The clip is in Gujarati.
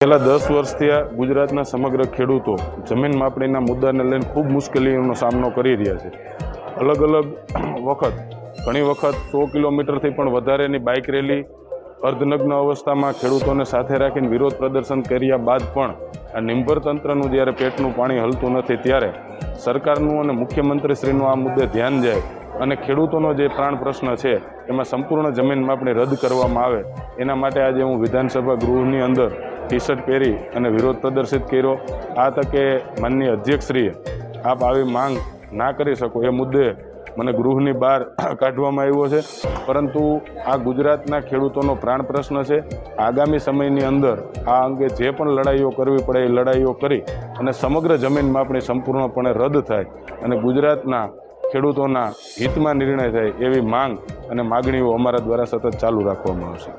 છેલ્લા 10 વર્ષથી આ ગુજરાતના સમગ્ર ખેડૂતો જમીન માપણીના મુદ્દાને લઈને ખૂબ મુશ્કેલીઓનો સામનો કરી રહ્યા છે. અલગ અલગ વખત ઘણી વખત 100 કિલોમીટરથી પણ વધારેની બાઇક રેલી અર્ધનગ્ન અવસ્થામાં ખેડૂતોને સાથે રાખીને વિરોધ પ્રદર્શન કર્યા બાદ પણ આ નિંભર તંત્રનું જ્યારે પેટનું પાણી હલતું નથી ત્યારે સરકારનું અને મુખ્યમંત્રીશ્રીનું આ મુદ્દે ધ્યાન જાય અને ખેડૂતોનો જે પ્રાણ પ્રશ્ન છે એમાં સંપૂર્ણ જમીન માપણી રદ કરવામાં આવે એના માટે આજે હું વિધાનસભા ગૃહની અંદર ટી-શર્ટ પહેરી અને વિરોધ પ્રદર્શિત કર્યો. આ તકે માનનીય અધ્યક્ષશ્રીએ આપ આવી માંગ ના કરી શકો એ મુદ્દે મને ગૃહની બહાર કાઢવામાં આવ્યો છે, પરંતુ આ ગુજરાતના ખેડૂતોનો પ્રાણ પ્રશ્ન છે. આગામી સમયની અંદર આ અંગે જે પણ લડાઈઓ કરવી પડે એ લડાઈઓ કરી અને સમગ્ર જમીન માપણી સંપૂર્ણપણે રદ થાય અને ગુજરાતના ખેડૂતોના હિતમાં નિર્ણય થાય એવી માંગ અને માગણીઓ અમારા દ્વારા સતત ચાલુ રાખવામાં આવશે.